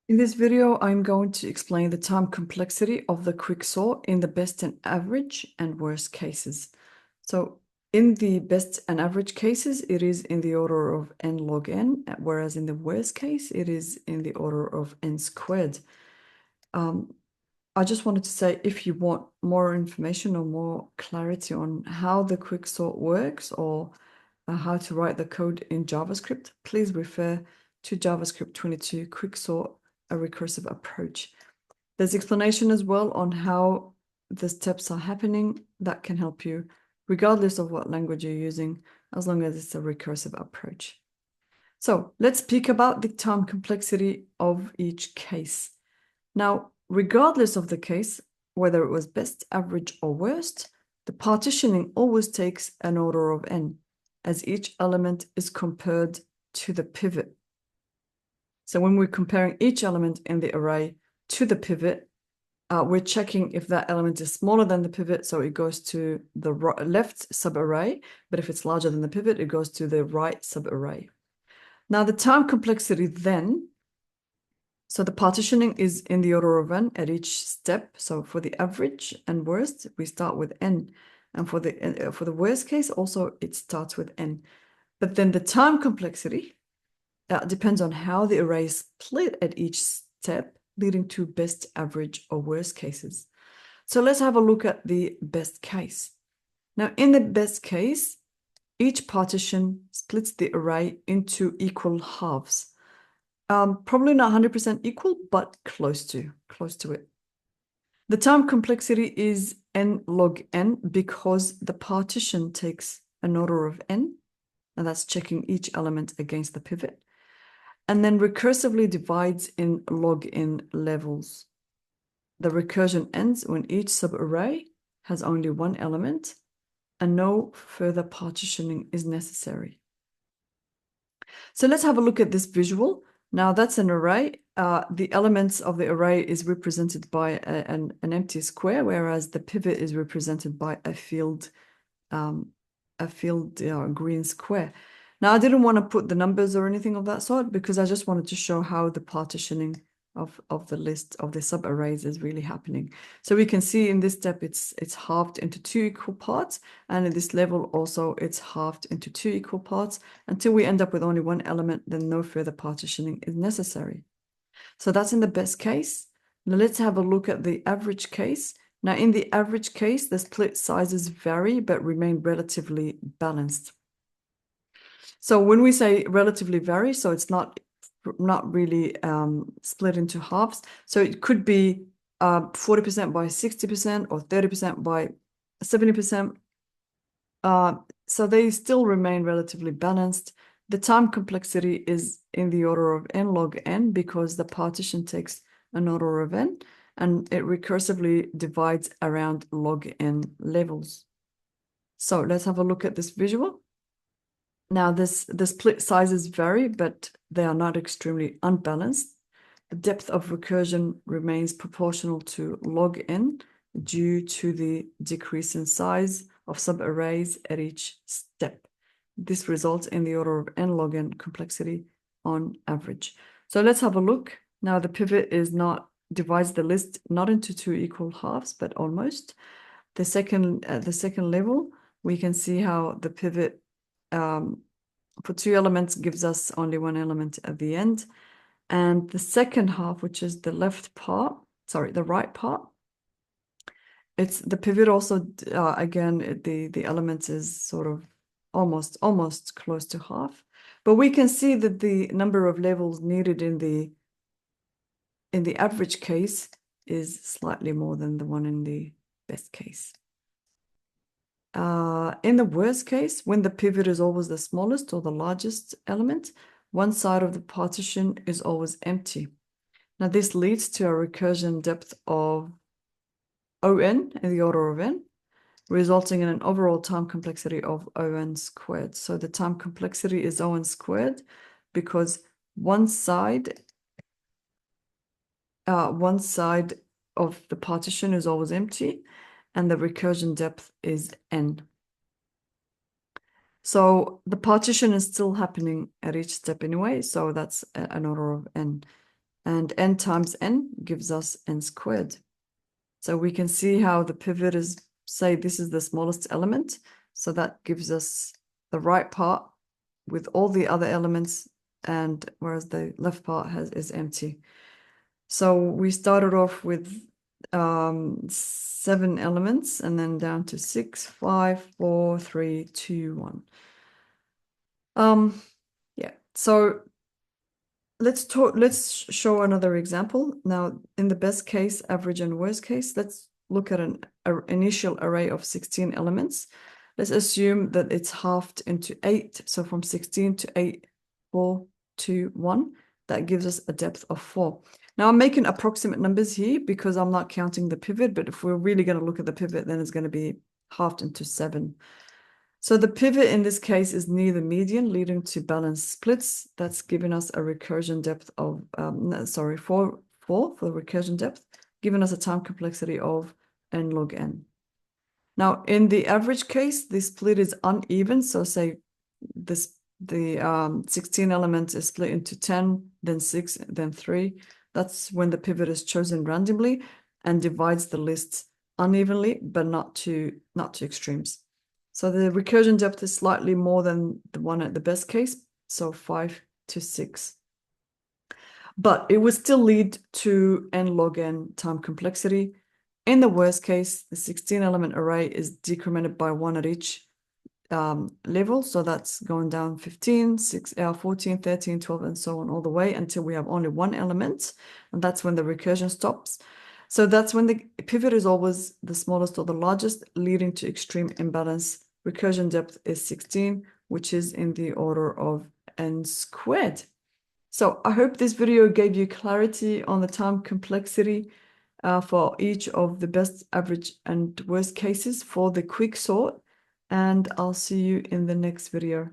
In this video, I'm going to explain the time complexity of the quicksort in the best and average and worst cases. So in the best and average cases, it is in the order of n log n, whereas in the worst case, it is in the order of n squared. I just wanted to say, if you want more information or more clarity on how the quicksort works or how to write the code in JavaScript, please refer to JavaScript 22 quicksort, a recursive approach. There's explanation as well on how the steps are happening that can help you, regardless of what language you're using, as long as it's a recursive approach. So let's speak about the time complexity of each case. Now, regardless of the case, whether it was best, average, or worst, the partitioning always takes an order of n, as each element is compared to the pivot. So when we're comparing each element in the array to the pivot, we're checking if that element is smaller than the pivot, so it goes to the left subarray, but if it's larger than the pivot, it goes to the right subarray. Now, the time complexity then, so the partitioning is in the order of n at each step. So for the average and worst, we start with n. And for the worst case, also it starts with n. But then the time complexity depends on how the array is split at each step, leading to best, average, or worst cases. So let's have a look at the best case. Now, in the best case, each partition splits the array into equal halves. Probably not 100% equal, but close to it. The time complexity is n log n because the partition takes an order of n, and that's checking each element against the pivot, and then recursively divides in log n levels. The recursion ends when each subarray has only one element and no further partitioning is necessary. So let's have a look at this visual. Now that's an array. The elements of the array is represented by an empty square, whereas the pivot is represented by a filled green square. Now I didn't want to put the numbers or anything of that sort because I just wanted to show how the partitioning of the list of the subarrays is really happening. So we can see in this step it's halved into two equal parts, and in this level also it's halved into two equal parts until we end up with only one element. Then no further partitioning is necessary. So that's in the best case. Now let's have a look at the average case. Now in the average case, the split sizes vary but remain relatively balanced. So when we say relatively vary, so it's not really split into halves. So it could be 40% by 60% or 30% by 70%. So they still remain relatively balanced. The time complexity is in the order of n log n because the partition takes an order of n and it recursively divides around log n levels. So let's have a look at this visual. Now, the split sizes vary, but they are not extremely unbalanced. The depth of recursion remains proportional to log n due to the decrease in size of subarrays at each step. This results in the order of n log n complexity on average. So let's have a look. Now, the pivot divides the list not into two equal halves, but almost. The second level, we can see how the pivot for two elements gives us only one element at the end. And the second half, which is the right part, it's the pivot also, again, the element is sort of almost close to half. But we can see that the number of levels needed in the average case is slightly more than the one in the best case. In the worst case, when the pivot is always the smallest or the largest element, one side of the partition is always empty. Now, this leads to a recursion depth of On in the order of n, resulting in an overall time complexity of On squared. So the time complexity is On squared because one side of the partition is always empty, and the recursion depth is n. So the partition is still happening at each step anyway, so that's an order of n. and n times n gives us n squared. So we can see how the pivot is, say this is the smallest element, so that gives us the right part with all the other elements, and whereas the left part is empty. So we started off with 7 elements and then down to 6, 5, 4, 3, 2, 1. Yeah, so let's show another example. Now, in the best case, average, and worst case, let's look at an initial array of 16 elements. Let's assume that it's halved into 8. So from 16 to 8, 4, 2, 1. That gives us a depth of 4. Now I'm making approximate numbers here because I'm not counting the pivot, but if we're really going to look at the pivot, then it's going to be halved into 7. So the pivot in this case is near the median, leading to balanced splits. That's giving us a recursion depth of, 4 for the recursion depth, giving us a time complexity of n log n. Now, in the average case, the split is uneven. So say the 16 elements is split into 10, then 6, then 3. That's when the pivot is chosen randomly and divides the list unevenly, but not to extremes. So the recursion depth is slightly more than the one at the best case, so 5 to 6. But it would still lead to n log n time complexity. In the worst case, the 16-element array is decremented by 1 at each level. So that's going down 15, 14, 13, 12, and so on all the way until we have only 1 element. And that's when the recursion stops. So that's when the pivot is always the smallest or the largest, leading to extreme imbalance. Recursion depth is 16, which is in the order of n squared. So I hope this video gave you clarity on the time complexity for each of the best, average, and worst cases for the quick sort. And I'll see you in the next video.